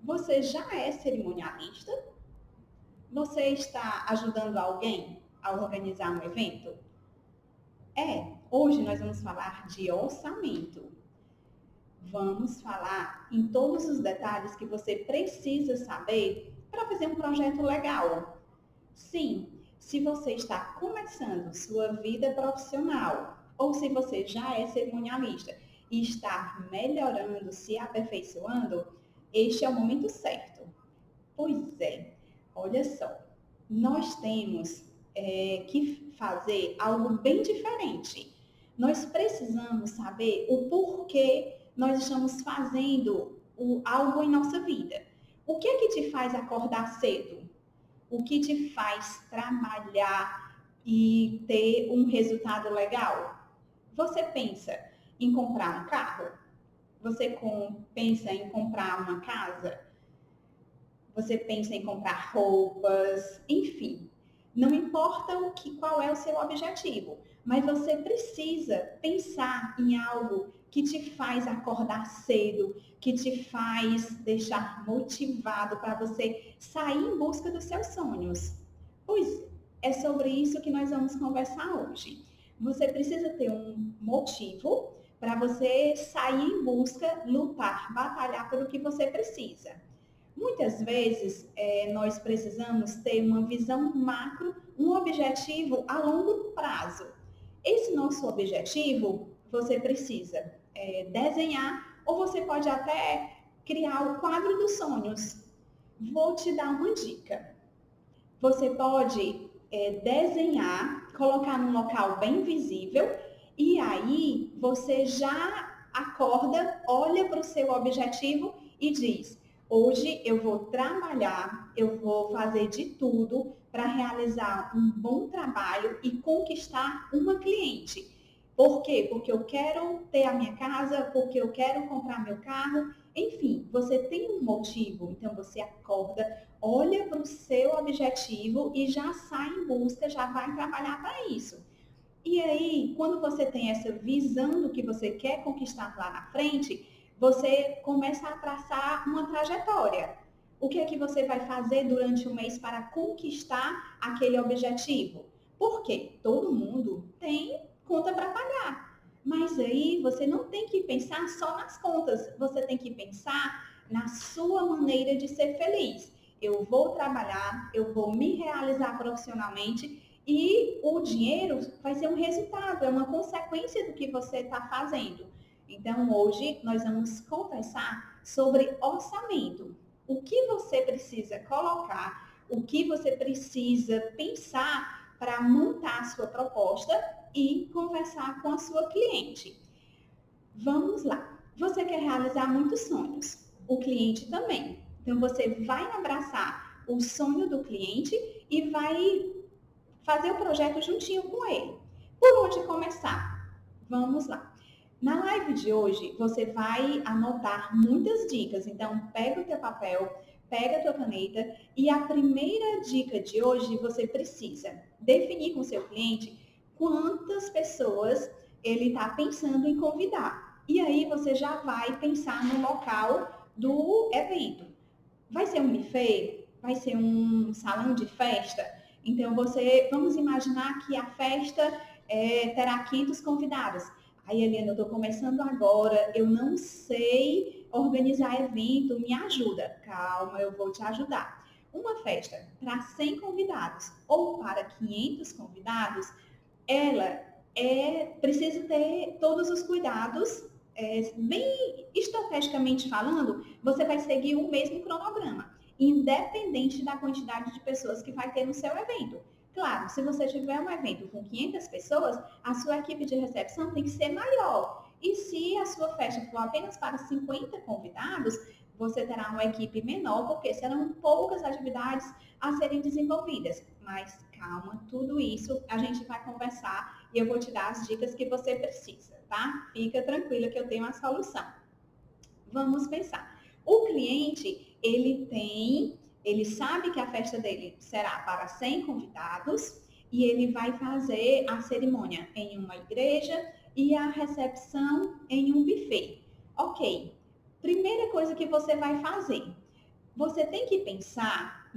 Você já é cerimonialista? Você está ajudando alguém a organizar um evento? Hoje nós vamos falar de orçamento. Vamos falar em todos os detalhes que você precisa saber para fazer um projeto legal. Sim, se você está começando sua vida profissional ou se você já é cerimonialista e está melhorando, se aperfeiçoando, este é o momento certo. Pois é, olha só, nós temos que fazer algo bem diferente. Nós precisamos saber o porquê nós estamos fazendo algo em nossa vida. O que é que te faz acordar cedo? O que te faz trabalhar e ter um resultado legal? Você pensa em comprar um carro? Você pensa em comprar uma casa? Você pensa em comprar roupas, enfim. Não importa qual é o seu objetivo, mas você precisa pensar em algo que te faz acordar cedo, que te faz deixar motivado para você sair em busca dos seus sonhos. Pois é sobre isso que nós vamos conversar hoje. Você precisa ter um motivo para você sair em busca, lutar, batalhar pelo que você precisa. Muitas vezes, nós precisamos ter uma visão macro, um objetivo a longo prazo. Esse nosso objetivo, você precisa desenhar ou você pode até criar o quadro dos sonhos. Vou te dar uma dica. Você pode desenhar, colocar num local bem visível e aí você já acorda, olha para o seu objetivo e diz: hoje eu vou trabalhar, eu vou fazer de tudo para realizar um bom trabalho e conquistar uma cliente. Por quê? Porque eu quero ter a minha casa, porque eu quero comprar meu carro. Enfim, você tem um motivo, então você acorda, olha para o seu objetivo e já sai em busca, já vai trabalhar para isso. E aí, quando você tem essa visão do que você quer conquistar lá na frente, você começa a traçar uma trajetória. O que é que você vai fazer durante o mês para conquistar aquele objetivo? Porque todo mundo tem conta para pagar. Mas aí você não tem que pensar só nas contas, você tem que pensar na sua maneira de ser feliz. Eu vou trabalhar, eu vou me realizar profissionalmente e o dinheiro vai ser um resultado, é uma consequência do que você está fazendo. Então, hoje nós vamos conversar sobre orçamento. O que você precisa colocar, o que você precisa pensar para montar a sua proposta e conversar com a sua cliente. Vamos lá. Você quer realizar muitos sonhos. O cliente também. Então, você vai abraçar o sonho do cliente e vai fazer o projeto juntinho com ele. Por onde começar? Vamos lá. Na live de hoje, você vai anotar muitas dicas. Então, pega o teu papel, pega a tua caneta e a primeira dica de hoje você precisa definir com o seu cliente quantas pessoas ele está pensando em convidar. E aí você já vai pensar no local do evento. Vai ser um buffet? Vai ser um salão de festa? Então, vamos imaginar que a festa terá 500 convidados. Aí, Helena, eu estou começando agora, eu não sei organizar evento, me ajuda. Calma, eu vou te ajudar. Uma festa para 100 convidados ou para 500 convidados, ela precisa ter todos os cuidados, bem estrategicamente falando, você vai seguir o mesmo cronograma, independente da quantidade de pessoas que vai ter no seu evento. Claro, se você tiver um evento com 500 pessoas, a sua equipe de recepção tem que ser maior. E se a sua festa for apenas para 50 convidados, você terá uma equipe menor, porque serão poucas atividades a serem desenvolvidas. Mas calma, tudo isso a gente vai conversar e eu vou te dar as dicas que você precisa, tá? Fica tranquila que eu tenho a solução. Vamos pensar. O cliente, ele sabe que a festa dele será para 100 convidados e ele vai fazer a cerimônia em uma igreja e a recepção em um buffet. Ok, primeira coisa que você vai fazer, você tem que pensar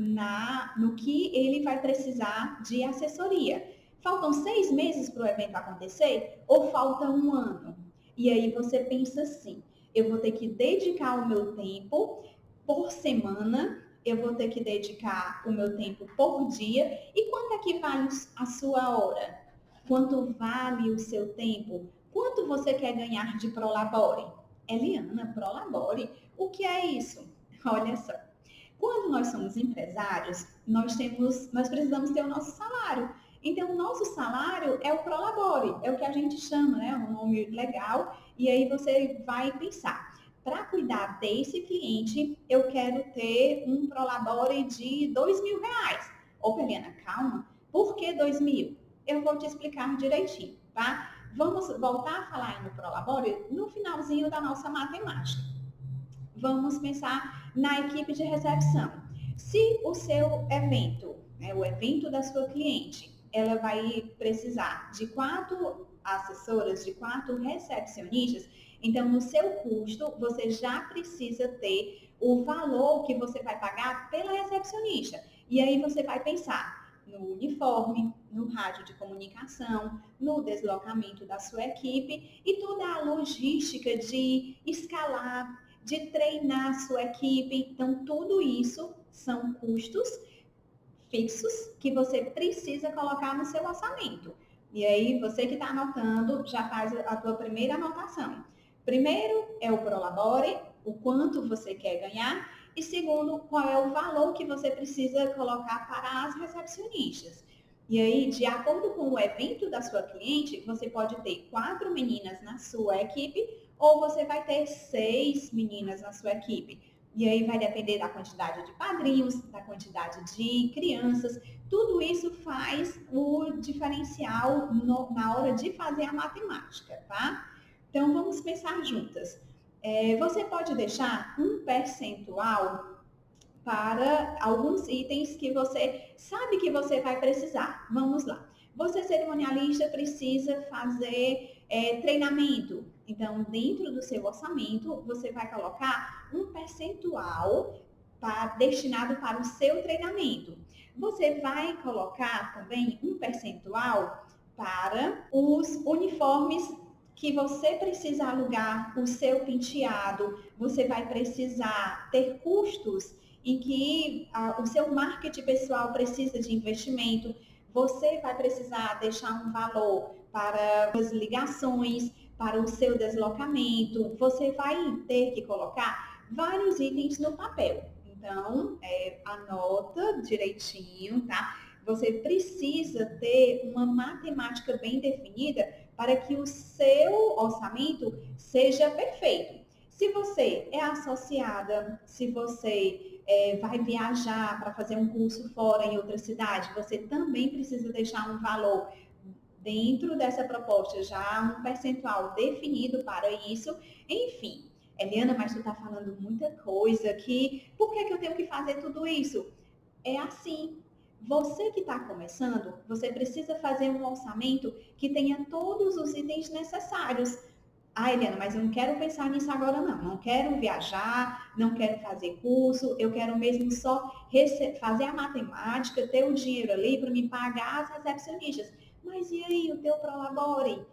no que ele vai precisar de assessoria. Faltam 6 meses para o evento acontecer ou falta um ano? E aí você pensa assim, eu vou ter que dedicar o meu tempo por semana, eu vou ter que dedicar o meu tempo por dia. E quanto é que vale a sua hora? Quanto vale o seu tempo? Quanto você quer ganhar de Prolabore? Eliana, Prolabore, o que é isso? Olha só. Quando nós somos empresários, nós precisamos ter o nosso salário. Então, o nosso salário é o Prolabore, é o que a gente chama, né? Um nome legal. E aí você vai pensar, para cuidar desse cliente, eu quero ter um Prolabore de R$ 2.000. Ô, Eliana, calma. Por que 2.000? Eu vou te explicar direitinho, tá? Vamos voltar a falar no Prolabore no finalzinho da nossa matemática. Vamos pensar na equipe de recepção. Se o seu evento, né, o evento da sua cliente, ela vai precisar de 4 assessoras, de 4 recepcionistas, então no seu custo você já precisa ter o valor que você vai pagar pela recepcionista. E aí você vai pensar no uniforme, no rádio de comunicação, no deslocamento da sua equipe e toda a logística de escalar, de treinar a sua equipe. Então, tudo isso são custos fixos que você precisa colocar no seu orçamento. E aí, você que está anotando, já faz a tua primeira anotação. Primeiro é o Prolabore, o quanto você quer ganhar. E segundo, qual é o valor que você precisa colocar para as recepcionistas. E aí, de acordo com o evento da sua cliente, você pode ter 4 meninas na sua equipe ou você vai ter 6 meninas na sua equipe. E aí vai depender da quantidade de padrinhos, da quantidade de crianças. Tudo isso faz o diferencial na hora de fazer a matemática, tá? Então, vamos pensar juntas. Você pode deixar um percentual para alguns itens que você sabe que você vai precisar. Vamos lá. Você, cerimonialista, precisa fazer treinamento. Então, dentro do seu orçamento, você vai colocar um percentual destinado para o seu treinamento. Você vai colocar também um percentual para os uniformes que você precisa alugar, o seu penteado, você vai precisar ter custos em que o seu marketing pessoal precisa de investimento, você vai precisar deixar um valor para as ligações, para o seu deslocamento, você vai ter que colocar vários itens no papel. Então, anota direitinho, tá? Você precisa ter uma matemática bem definida para que o seu orçamento seja perfeito. Se você é associada, se você vai viajar para fazer um curso fora em outra cidade, você também precisa deixar um valor dentro dessa proposta, já um percentual definido para isso. Enfim, Eliana, mas tu está falando muita coisa aqui, por que eu tenho que fazer tudo isso? É assim. Você que está começando, você precisa fazer um orçamento que tenha todos os itens necessários. Ah, Eliana, mas eu não quero pensar nisso agora não. Não quero viajar, não quero fazer curso, eu quero mesmo só fazer a matemática, ter o dinheiro ali para me pagar as recepcionistas. Mas e aí, o teu Prolabore?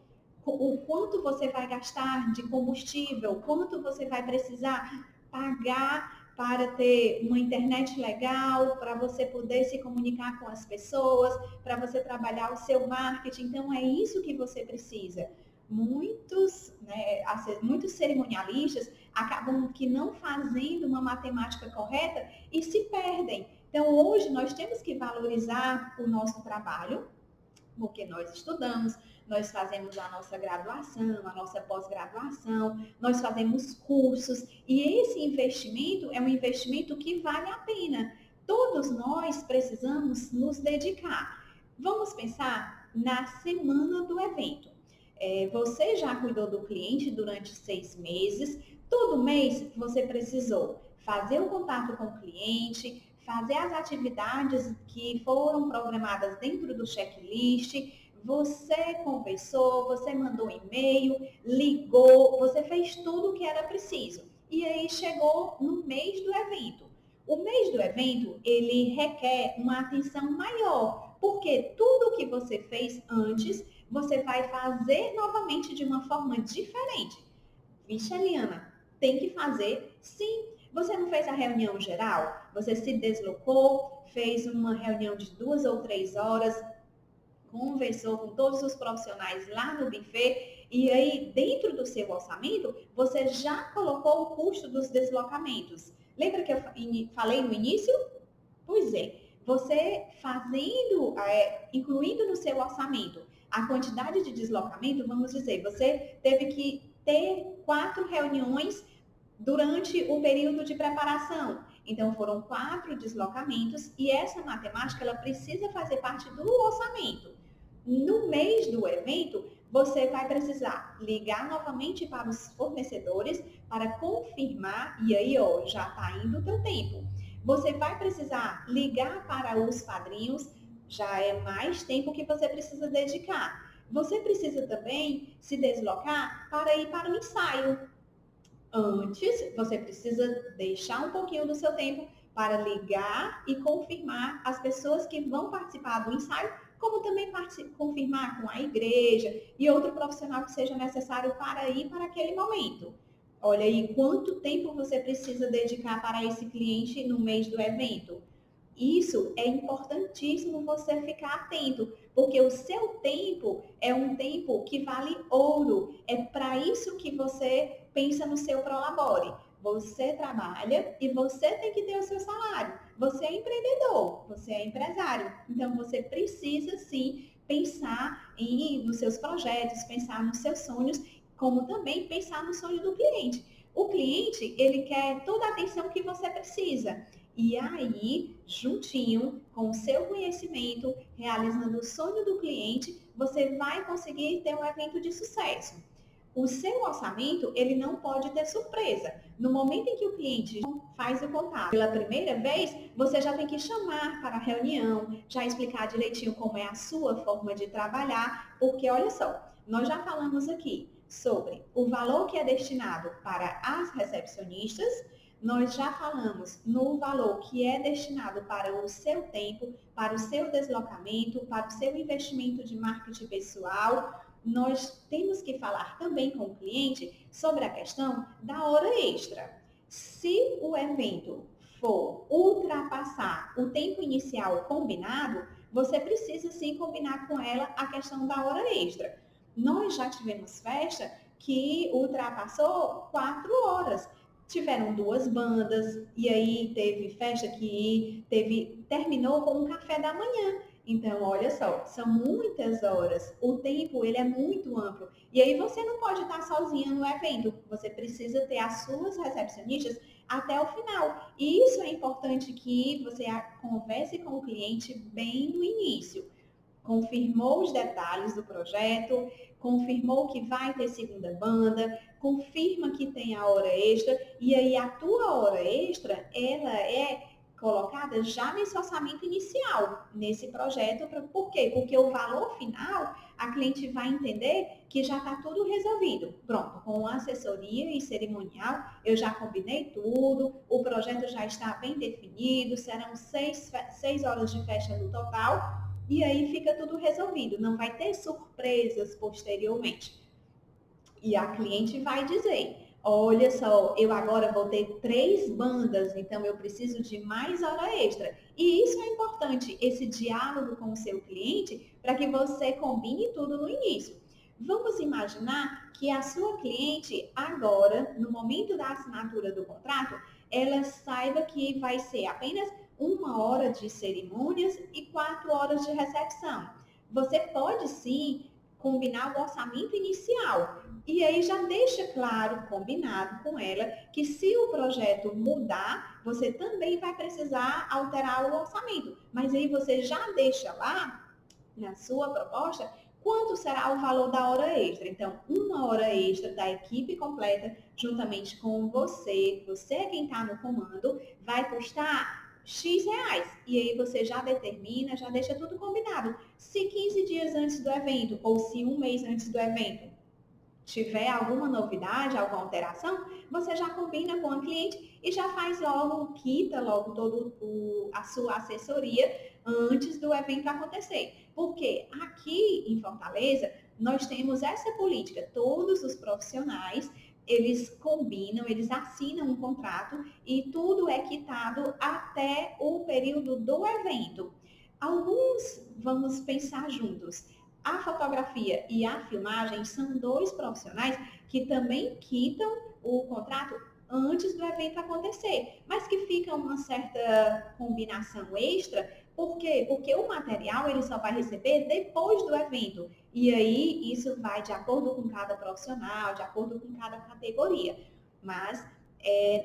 O quanto você vai gastar de combustível? Quanto você vai precisar pagar para ter uma internet legal, para você poder se comunicar com as pessoas, para você trabalhar o seu marketing? Então, é isso que você precisa. Muitos cerimonialistas acabam que não fazendo uma matemática correta e se perdem. Então, hoje nós temos que valorizar o nosso trabalho, porque nós estudamos, nós fazemos a nossa graduação, a nossa pós-graduação, nós fazemos cursos e esse investimento é um investimento que vale a pena. Todos nós precisamos nos dedicar. Vamos pensar na semana do evento. Você já cuidou do cliente durante 6 meses, todo mês você precisou fazer o contato com o cliente, fazer as atividades que foram programadas dentro do checklist, você conversou, você mandou e-mail, ligou, você fez tudo o que era preciso. E aí chegou no mês do evento. O mês do evento, ele requer uma atenção maior, porque tudo que você fez antes, você vai fazer novamente de uma forma diferente. Vixe, Eliana, tem que fazer? Sim. Você não fez a reunião geral? Você se deslocou, fez uma reunião de 2 ou 3 horas, conversou com todos os profissionais lá no buffet e aí dentro do seu orçamento você já colocou o custo dos deslocamentos. Lembra que eu falei no início? Pois é, você fazendo, incluindo no seu orçamento a quantidade de deslocamento, vamos dizer, você teve que ter 4 reuniões durante o período de preparação. Então foram 4 deslocamentos e essa matemática ela precisa fazer parte do orçamento. No mês do evento, você vai precisar ligar novamente para os fornecedores para confirmar, e aí ó, já está indo o teu tempo. Você vai precisar ligar para os padrinhos, já é mais tempo que você precisa dedicar. Você precisa também se deslocar para ir para o ensaio. Antes, você precisa deixar um pouquinho do seu tempo para ligar e confirmar as pessoas que vão participar do ensaio, como também confirmar com a igreja e outro profissional que seja necessário para ir para aquele momento. Olha aí quanto tempo você precisa dedicar para esse cliente no mês do evento. Isso é importantíssimo você ficar atento, porque o seu tempo é um tempo que vale ouro. É para isso que você pensa no seu Prolabore. Você trabalha e você tem que ter o seu salário. Você é empreendedor, você é empresário. Então você precisa sim pensar nos seus projetos, pensar nos seus sonhos, como também pensar no sonho do cliente. O cliente, ele quer toda a atenção que você precisa. E aí, juntinho com o seu conhecimento, realizando o sonho do cliente, você vai conseguir ter um evento de sucesso. O seu orçamento, ele não pode ter surpresa. No momento em que o cliente faz o contato pela primeira vez, você já tem que chamar para a reunião, já explicar direitinho como é a sua forma de trabalhar, porque olha só, nós já falamos aqui sobre o valor que é destinado para as recepcionistas, nós já falamos no valor que é destinado para o seu tempo, para o seu deslocamento, para o seu investimento de marketing pessoal. Nós temos que falar também com o cliente sobre a questão da hora extra. Se o evento for ultrapassar o tempo inicial combinado, você precisa sim combinar com ela a questão da hora extra. Nós já tivemos festa que ultrapassou 4 horas. Tiveram 2 bandas e aí teve festa que terminou com um café da manhã. Então, olha só, são muitas horas. O tempo, ele é muito amplo. E aí você não pode estar sozinha no evento. Você precisa ter as suas recepcionistas até o final. E isso é importante que você converse com o cliente bem no início. Confirmou os detalhes do projeto, confirmou que vai ter segunda banda, confirma que tem a hora extra e aí a tua hora extra, ela é colocada já nesse orçamento inicial, nesse projeto. Por quê? Porque o valor final, a cliente vai entender que já está tudo resolvido. Pronto, com assessoria e cerimonial, eu já combinei tudo, o projeto já está bem definido, serão 6 horas de festa no total, e aí fica tudo resolvido, não vai ter surpresas posteriormente. E a cliente vai dizer, olha só, eu agora vou ter 3 bandas, então eu preciso de mais hora extra. E isso é importante, esse diálogo com o seu cliente, para que você combine tudo no início. Vamos imaginar que a sua cliente agora, no momento da assinatura do contrato, ela saiba que vai ser apenas 1 hora de cerimônias e 4 horas de recepção. Você pode sim combinar o orçamento inicial. E aí já deixa claro, combinado com ela, que se o projeto mudar, você também vai precisar alterar o orçamento. Mas aí você já deixa lá, na sua proposta, quanto será o valor da hora extra. Então, 1 hora extra da equipe completa, juntamente com você é quem está no comando, vai custar X reais. E aí você já determina, já deixa tudo combinado. Se 15 dias antes do evento ou se um mês antes do evento tiver alguma novidade, alguma alteração, você já combina com a cliente e já faz logo, quita logo a sua assessoria antes do evento acontecer. Porque aqui em Fortaleza, nós temos essa política, todos os profissionais, eles combinam, eles assinam um contrato e tudo é quitado até o período do evento. Alguns, vamos pensar juntos, a fotografia e a filmagem são dois profissionais que também quitam o contrato antes do evento acontecer, mas que fica uma certa combinação extra. Por quê? Porque o material ele só vai receber depois do evento. E aí isso vai de acordo com cada profissional, de acordo com cada categoria. Mas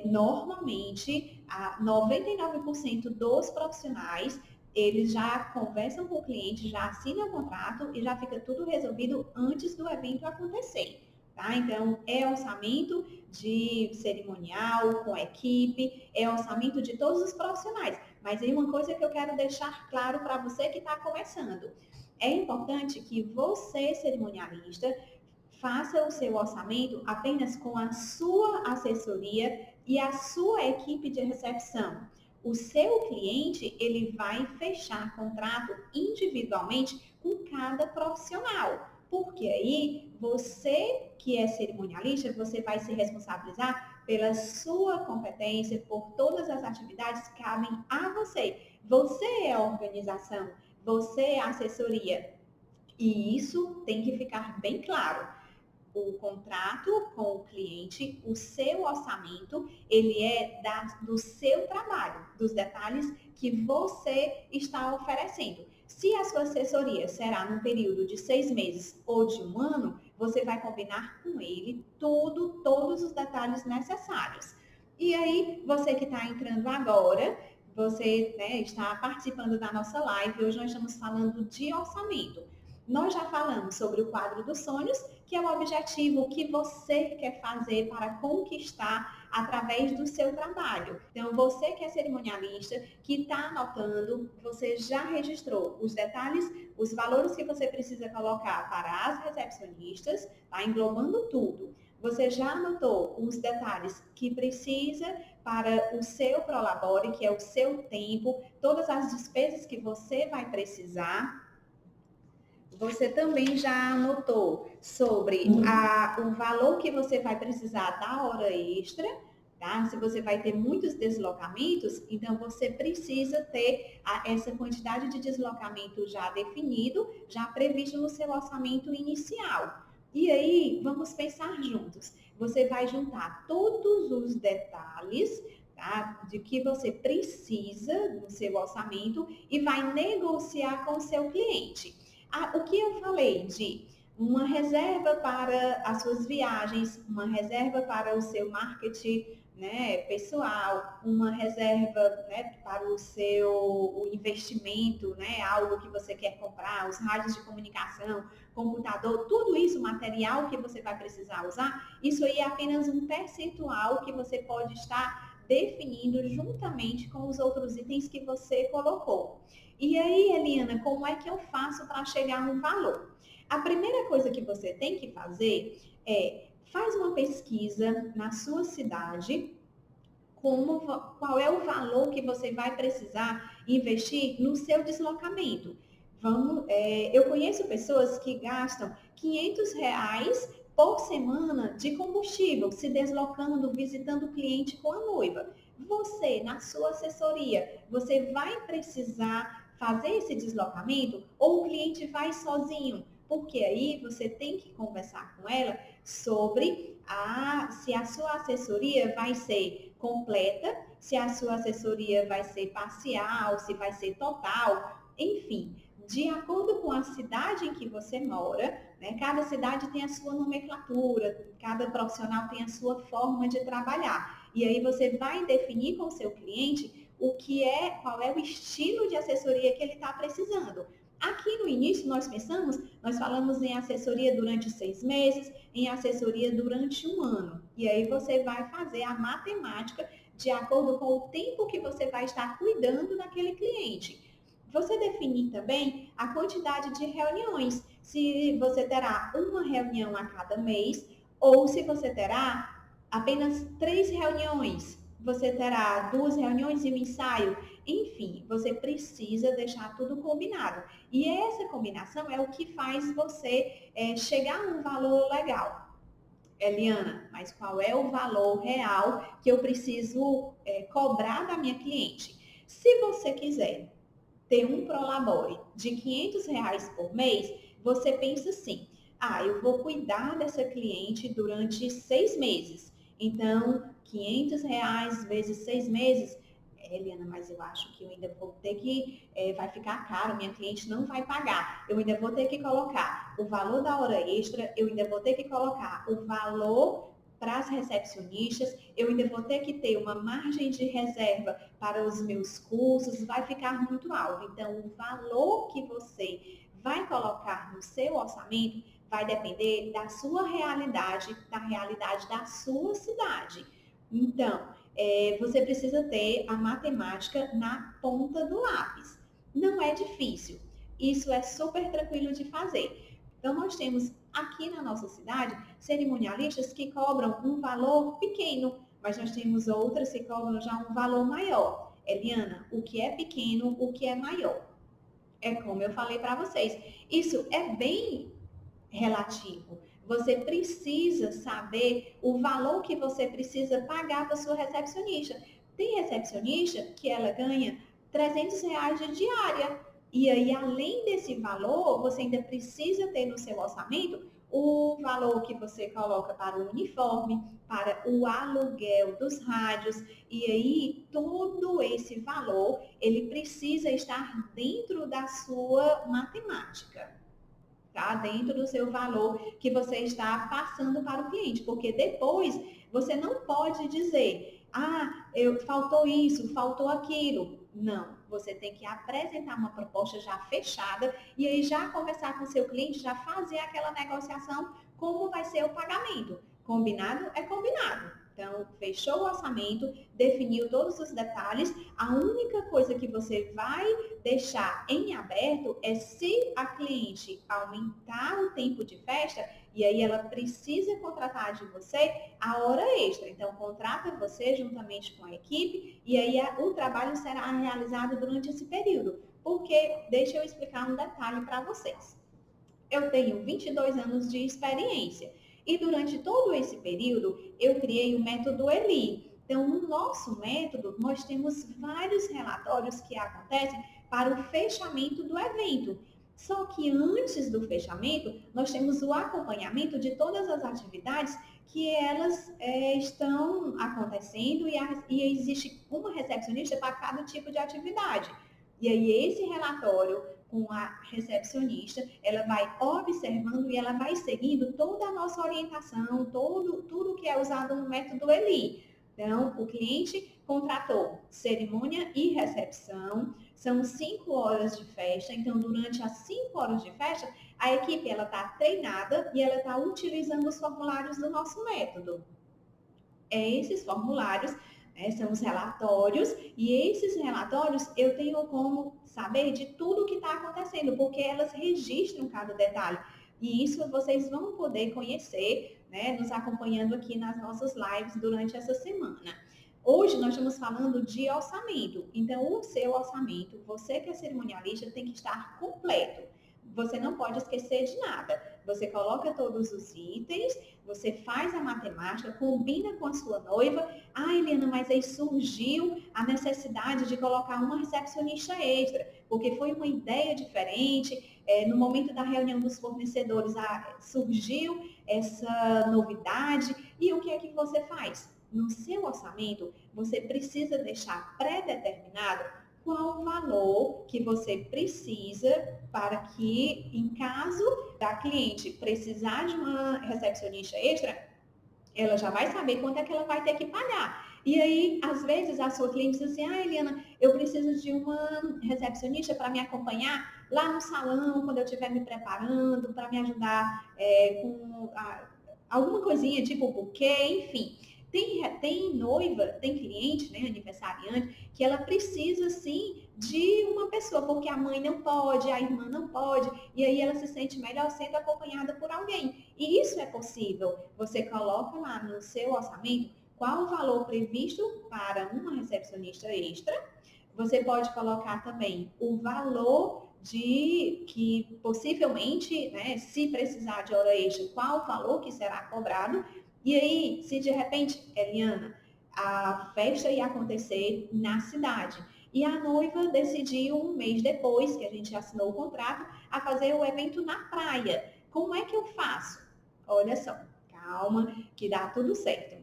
normalmente, 99% dos profissionais eles já conversam com o cliente, já assinam o contrato e já fica tudo resolvido antes do evento acontecer. Tá? Então, é orçamento de cerimonial, com equipe, é orçamento de todos os profissionais. Mas aí uma coisa que eu quero deixar claro para você que está começando. É importante que você, cerimonialista, faça o seu orçamento apenas com a sua assessoria e a sua equipe de recepção. O seu cliente, ele vai fechar contrato individualmente com cada profissional. Porque aí, você que é cerimonialista, você vai se responsabilizar pela sua competência, por todas as atividades que cabem a você. Você é a organização, você é a assessoria. E isso tem que ficar bem claro. O contrato com o cliente, o seu orçamento, ele é do seu trabalho, dos detalhes que você está oferecendo. Se a sua assessoria será num período de 6 meses ou de 1 ano, você vai combinar com ele todos os detalhes necessários. E aí, você que está entrando agora, você está participando da nossa live, hoje nós estamos falando de orçamento. Nós já falamos sobre o quadro dos sonhos, que é o objetivo que você quer fazer para conquistar através do seu trabalho. Então, você que é cerimonialista, que está anotando, você já registrou os detalhes, os valores que você precisa colocar para as recepcionistas, tá englobando tudo. Você já anotou os detalhes que precisa para o seu prolabore, que é o seu tempo, todas as despesas que você vai precisar. Você também já anotou sobre o valor que você vai precisar da hora extra, tá? Se você vai ter muitos deslocamentos, então você precisa ter essa quantidade de deslocamento já definido, já previsto no seu orçamento inicial. E aí, vamos pensar juntos. Você vai juntar todos os detalhes, tá? De que você precisa no seu orçamento e vai negociar com o seu cliente. O que eu falei de uma reserva para as suas viagens, uma reserva para o seu marketing, pessoal, uma reserva, para o seu investimento, algo que você quer comprar, os rádios de comunicação, computador, tudo isso, material que você vai precisar usar, isso aí é apenas um percentual que você pode estar definindo juntamente com os outros itens que você colocou. E aí, Eliana, como é que eu faço para chegar no valor? A primeira coisa que você tem que fazer faz uma pesquisa na sua cidade, qual é o valor que você vai precisar investir no seu deslocamento. Eu conheço pessoas que gastam R$ 500 por semana de combustível, se deslocando, visitando o cliente com a noiva. Você, na sua assessoria, você vai precisar fazer esse deslocamento ou o cliente vai sozinho? Porque aí você tem que conversar com ela sobre se a sua assessoria vai ser completa, se a sua assessoria vai ser parcial, se vai ser total, enfim, de acordo com a cidade em que você mora, cada cidade tem a sua nomenclatura, cada profissional tem a sua forma de trabalhar. E aí você vai definir com o seu cliente qual é o estilo de assessoria que ele está precisando. Aqui no início nós falamos em assessoria durante 6 meses, em assessoria durante 1 ano. E aí você vai fazer a matemática de acordo com o tempo que você vai estar cuidando daquele cliente. Você definir também a quantidade de reuniões. Se você terá uma reunião a cada mês, Ou se você terá apenas 3 reuniões, você terá 2 reuniões e um ensaio. Enfim, você precisa deixar tudo combinado. E essa combinação é o que faz você chegar a um valor legal. Eliana, mas qual é o valor real que eu preciso cobrar da minha cliente? Se você quiser ter um Prolabore de R$ 500 por mês, você pensa assim, eu vou cuidar dessa cliente durante 6 meses. Então, R$ 500 vezes 6 meses, Eliana, mas eu acho que eu ainda vou ter que, vai ficar caro, minha cliente não vai pagar. Eu ainda vou ter que colocar o valor da hora extra, eu ainda vou ter que colocar o valor para as recepcionistas, eu ainda vou ter que ter uma margem de reserva para os meus cursos, vai ficar muito alto. Então, o valor que você vai colocar no seu orçamento vai depender da sua realidade, da realidade da sua cidade. Então, você precisa ter a matemática na ponta do lápis. Não é difícil. Isso é super tranquilo de fazer. Então, nós temos aqui na nossa cidade cerimonialistas que cobram um valor pequeno, mas nós temos outras que cobram já um valor maior. Eliana, o que é pequeno, o que é maior? É como eu falei para vocês. Isso é bem relativo. Você precisa saber o valor que você precisa pagar para sua recepcionista. Tem recepcionista que ela ganha R$ 300 de diária. E aí, além desse valor, você ainda precisa ter no seu orçamento o valor que você coloca para o uniforme, para o aluguel dos rádios. E aí, todo esse valor, ele precisa estar dentro da sua matemática. Tá? Dentro do seu valor que você está passando para o cliente, porque depois você não pode dizer, faltou isso, faltou aquilo. Não, você tem que apresentar uma proposta já fechada e aí já conversar com o seu cliente, já fazer aquela negociação, como vai ser o pagamento. Combinado é combinado. Então, fechou o orçamento, definiu todos os detalhes, a única coisa que você vai deixar em aberto é se a cliente aumentar o tempo de festa e aí ela precisa contratar de você a hora extra. Então, contrata você juntamente com a equipe e aí o trabalho será realizado durante esse período. Porque, deixa eu explicar um detalhe para vocês. Eu tenho 22 anos de experiência e durante todo esse período eu criei o método Eli. Então, no nosso método, nós temos vários relatórios que acontecem para o fechamento do evento. Só que antes do fechamento, nós temos o acompanhamento de todas as atividades que elas estão acontecendo e existe uma recepcionista para cada tipo de atividade. E aí, esse relatório com a recepcionista, ela vai observando e ela vai seguindo toda a nossa orientação, tudo que é usado no método Eli. Então, o cliente contratou cerimônia e recepção, são 5 horas de festa, então durante as 5 horas de festa, a equipe está treinada e ela está utilizando os formulários do nosso método. Esses formulários são os relatórios, e esses relatórios eu tenho como saber de tudo que está acontecendo, porque elas registram cada detalhe. E isso vocês vão poder conhecer, nos acompanhando aqui nas nossas lives durante essa semana. Hoje nós estamos falando de orçamento. Então, o seu orçamento, você que é cerimonialista, tem que estar completo. Você não pode esquecer de nada. Você coloca todos os itens, você faz a matemática, combina com a sua noiva. Eliana, mas aí surgiu a necessidade de colocar uma recepcionista extra, porque foi uma ideia diferente. No momento da reunião dos fornecedores, surgiu essa novidade. E o que é que você faz? No seu orçamento, você precisa deixar pré-determinado qual o valor que você precisa para que, em caso da cliente precisar de uma recepcionista extra, ela já vai saber quanto é que ela vai ter que pagar. E aí, às vezes, a sua cliente diz assim, Eliana, eu preciso de uma recepcionista para me acompanhar lá no salão, quando eu estiver me preparando, para me ajudar com alguma coisinha, tipo buquê, enfim. Tem noiva, tem cliente, aniversariante, que ela precisa, sim, de uma pessoa, porque a mãe não pode, a irmã não pode, e aí ela se sente melhor sendo acompanhada por alguém. E isso é possível. Você coloca lá no seu orçamento qual o valor previsto para uma recepcionista extra. Você pode colocar também o valor de que possivelmente, né, se precisar de hora extra, qual o valor que será cobrado. E aí, se de repente, Eliana, a festa ia acontecer na cidade e a noiva decidiu um mês depois que a gente assinou o contrato a fazer o evento na praia. Como é que eu faço? Olha só, calma, que dá tudo certo.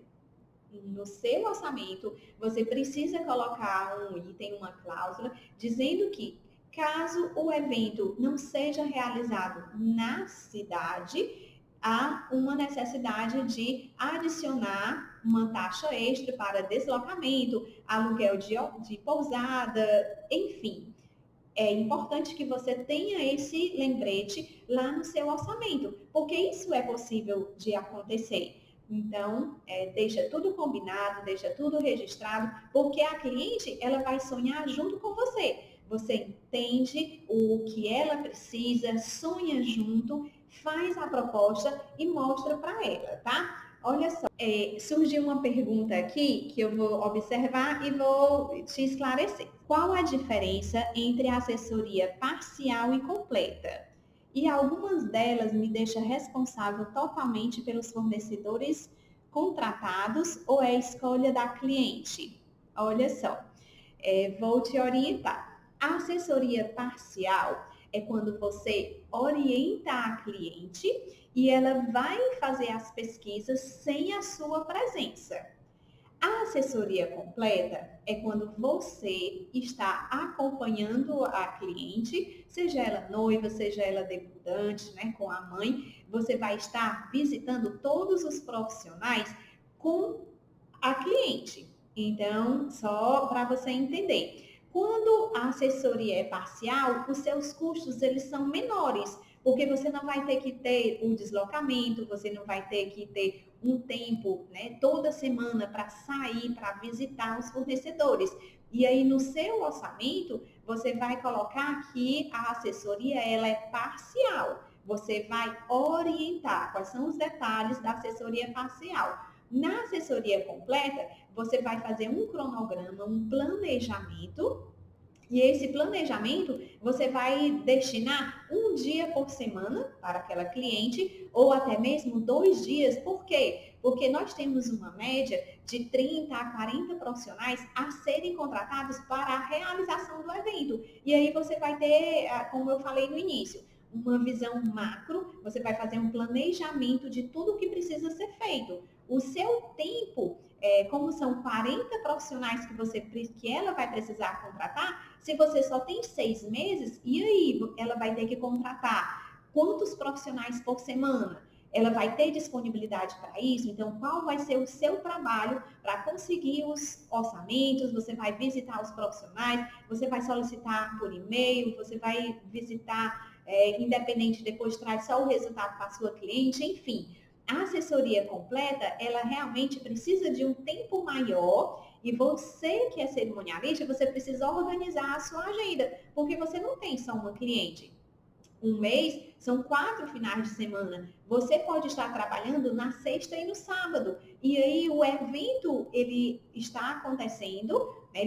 No seu orçamento, você precisa colocar um item, uma cláusula, dizendo que caso o evento não seja realizado na cidade, há uma necessidade de adicionar uma taxa extra para deslocamento, aluguel de pousada, enfim. É importante que você tenha esse lembrete lá no seu orçamento, porque isso é possível de acontecer. Então, deixa tudo combinado, deixa tudo registrado, porque a cliente ela vai sonhar junto com você. Você entende o que ela precisa, sonha junto, faz a proposta e mostra para ela, tá? Olha só, surgiu uma pergunta aqui que eu vou observar e vou te esclarecer. Qual a diferença entre assessoria parcial e completa? E algumas delas me deixam responsável totalmente pelos fornecedores contratados ou é escolha da cliente? Olha só, vou te orientar. A assessoria parcial é quando você orienta a cliente e ela vai fazer as pesquisas sem a sua presença. A assessoria completa é quando você está acompanhando a cliente, seja ela noiva, seja ela debutante, né, com a mãe, você vai estar visitando todos os profissionais com a cliente. Então, só para você entender. Quando a assessoria é parcial, os seus custos eles são menores, porque você não vai ter que ter um deslocamento, você não vai ter que ter um tempo, né, toda semana para sair, para visitar os fornecedores. E aí no seu orçamento, você vai colocar que a assessoria ela é parcial. Você vai orientar quais são os detalhes da assessoria parcial. Na assessoria completa, você vai fazer um cronograma, um planejamento, e esse planejamento você vai destinar um dia por semana para aquela cliente, ou até mesmo 2 dias. Por quê? Porque nós temos uma média de 30 a 40 profissionais a serem contratados para a realização do evento. E aí você vai ter, como eu falei no início, uma visão macro, você vai fazer um planejamento de tudo o que precisa ser feito. O seu tempo, como são 40 profissionais que ela vai precisar contratar, se você só tem 6 meses, e aí ela vai ter que contratar quantos profissionais por semana? Ela vai ter disponibilidade para isso? Então, qual vai ser o seu trabalho para conseguir os orçamentos? Você vai visitar os profissionais, você vai solicitar por e-mail, você vai visitar independente, depois traz só o resultado para a sua cliente, enfim. A assessoria completa, ela realmente precisa de um tempo maior e você que é cerimonialista, você precisa organizar a sua agenda, porque você não tem só uma cliente. Um mês são 4 finais de semana. Você pode estar trabalhando na sexta e no sábado. E aí o evento, ele está acontecendo, né?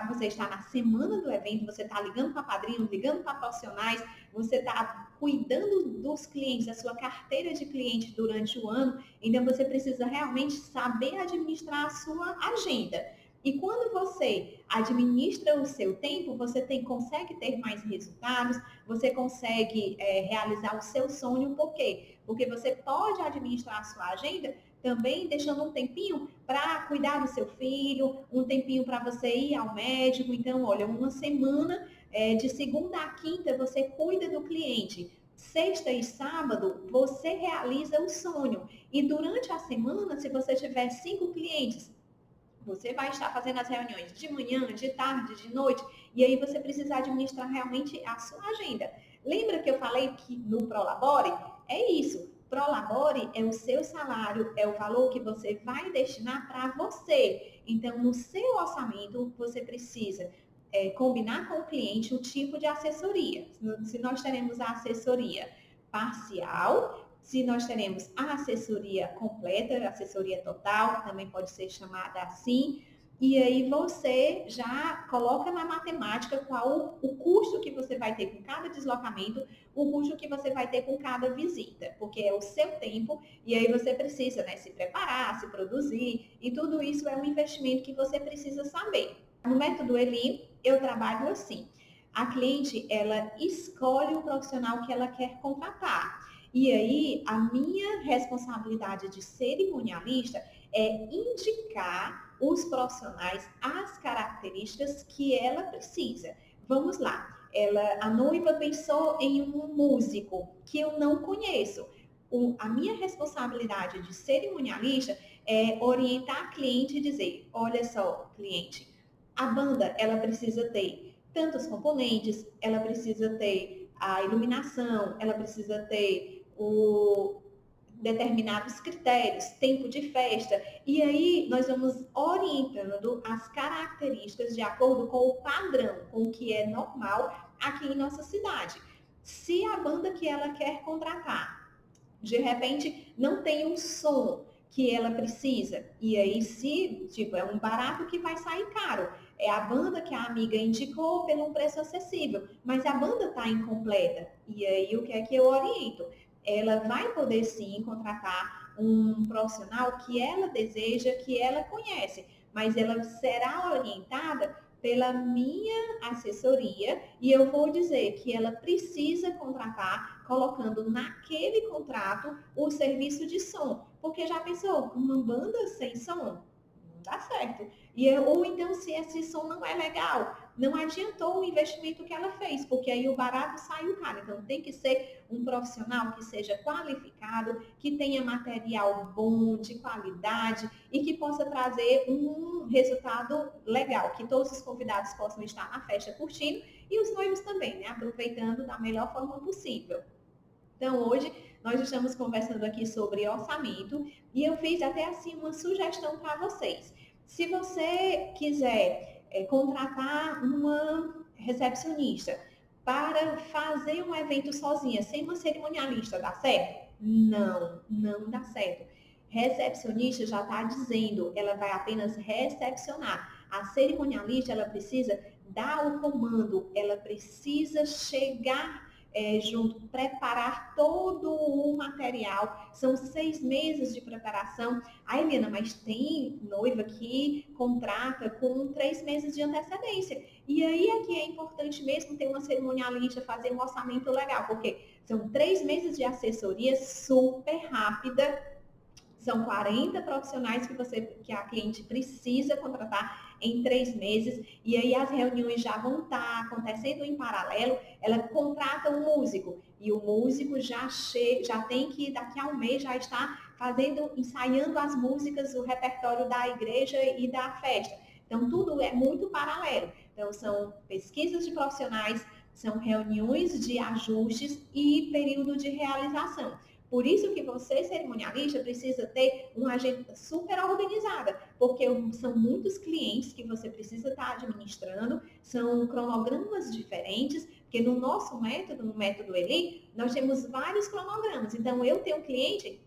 Você está na semana do evento, você está ligando para padrinhos, ligando para profissionais, você está cuidando dos clientes, da sua carteira de clientes durante o ano. Então você precisa realmente saber administrar a sua agenda. E quando você administra o seu tempo, você consegue ter mais resultados, você consegue realizar o seu sonho. Por quê? Porque você pode administrar a sua agenda também deixando um tempinho para cuidar do seu filho, um tempinho para você ir ao médico. Então, olha, uma semana de segunda a quinta você cuida do cliente. Sexta e sábado você realiza o sonho. E durante a semana, se você tiver 5 clientes, você vai estar fazendo as reuniões de manhã, de tarde, de noite, e aí você precisa administrar realmente a sua agenda. Lembra que eu falei que no Prolabore é isso? Prolabore é o seu salário, é o valor que você vai destinar para você. Então, no seu orçamento, você precisa combinar com o cliente o tipo de assessoria. Se nós teremos a assessoria parcial, se nós teremos a assessoria completa, assessoria total, também pode ser chamada assim. E aí você já coloca na matemática qual o custo que você vai ter com cada deslocamento, o custo que você vai ter com cada visita, porque é o seu tempo e aí você precisa, né, se preparar, se produzir e tudo isso é um investimento que você precisa saber. No método Eli, eu trabalho assim. A cliente, ela escolhe o profissional que ela quer contratar. E aí, a minha responsabilidade de cerimonialista é indicar os profissionais as características que ela precisa. Vamos lá. A noiva pensou em um músico que eu não conheço. A minha responsabilidade de cerimonialista é orientar a cliente e dizer, olha só, cliente, a banda ela precisa ter tantos componentes, ela precisa ter a iluminação, ela precisa ter determinados critérios, tempo de festa, e aí nós vamos orientando as características de acordo com o padrão, com o que é normal aqui em nossa cidade. Se a banda que ela quer contratar, de repente, não tem um som que ela precisa, e aí se, tipo, é um barato que vai sair caro, é a banda que a amiga indicou pelo um preço acessível, mas a banda está incompleta, e aí o que é que eu oriento? Ela vai poder sim contratar um profissional que ela deseja, que ela conhece, mas ela será orientada pela minha assessoria e eu vou dizer que ela precisa contratar colocando naquele contrato o serviço de som, porque já pensou, uma banda sem som? Não dá certo. Ou então, se esse som não é legal, não adiantou o investimento que ela fez, porque aí o barato saiu caro. Então, tem que ser um profissional que seja qualificado, que tenha material bom, de qualidade e que possa trazer um resultado legal, que todos os convidados possam estar na festa curtindo e os noivos também, né? Aproveitando da melhor forma possível. Então, hoje nós estamos conversando aqui sobre orçamento e eu fiz até assim uma sugestão para vocês. Se você quiser contratar uma recepcionista para fazer um evento sozinha, sem uma cerimonialista, dá certo? Não, não dá certo. Recepcionista já está dizendo, ela vai apenas recepcionar. A cerimonialista, ela precisa dar o comando, ela precisa chegar junto, preparar todo o material. São 6 meses de preparação. Aí, Helena, mas tem noiva que contrata com 3 meses de antecedência. E aí é que é importante mesmo ter uma cerimonialista, fazer um orçamento legal, porque são 3 meses de assessoria super rápida. São 40 profissionais que a cliente precisa contratar em 3 meses, e aí as reuniões já vão estar acontecendo em paralelo. Ela contrata um músico, e o músico já tem que, daqui a um mês, já está ensaiando as músicas, o repertório da igreja e da festa. Então, tudo é muito paralelo. Então, são pesquisas de profissionais, são reuniões de ajustes e período de realização. Por isso que você, cerimonialista, precisa ter uma agenda super organizada, porque são muitos clientes que você precisa estar administrando, são cronogramas diferentes, porque no nosso método, no método Eli, nós temos vários cronogramas. Então, eu tenho um cliente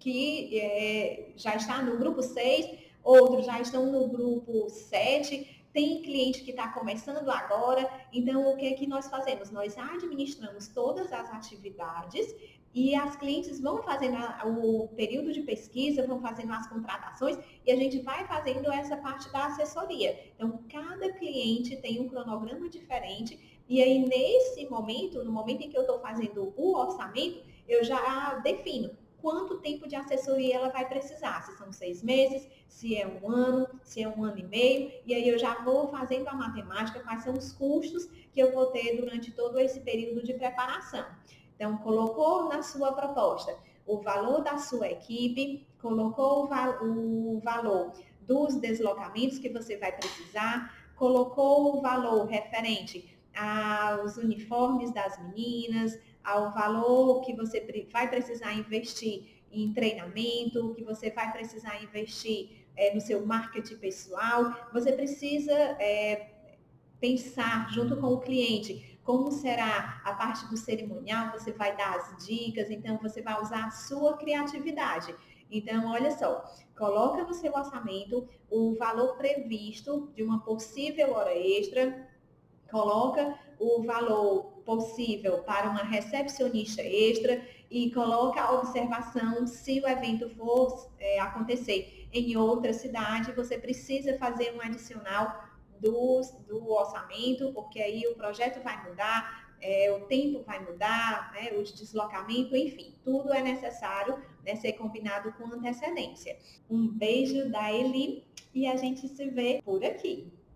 que já está no grupo 6, outros já estão no grupo 7, tem cliente que está começando agora. Então, o que é que nós fazemos? Nós administramos todas as atividades e as clientes vão fazendo o período de pesquisa, vão fazendo as contratações e a gente vai fazendo essa parte da assessoria. Então, cada cliente tem um cronograma diferente e aí, nesse momento, no momento em que eu estou fazendo o orçamento, eu já defino quanto tempo de assessoria ela vai precisar, se são 6 meses, se é 1 ano, se é 1 ano e meio, e aí eu já vou fazendo a matemática, quais são os custos que eu vou ter durante todo esse período de preparação. Então, colocou na sua proposta o valor da sua equipe, colocou o valor dos deslocamentos que você vai precisar, colocou o valor referente aos uniformes das meninas, ao valor que você vai precisar investir em treinamento, que você vai precisar investir no seu marketing pessoal. Você precisa pensar junto com o cliente como será a parte do cerimonial, você vai dar as dicas, então você vai usar a sua criatividade. Então, olha só, coloca no seu orçamento o valor previsto de uma possível hora extra, coloca o valor possível para uma recepcionista extra e coloca a observação se o evento for acontecer em outra cidade, você precisa fazer um adicional do orçamento, porque aí o projeto vai mudar, o tempo vai mudar, né, os deslocamentos, enfim, tudo é necessário, né, ser combinado com antecedência. Um beijo da Eli e a gente se vê por aqui.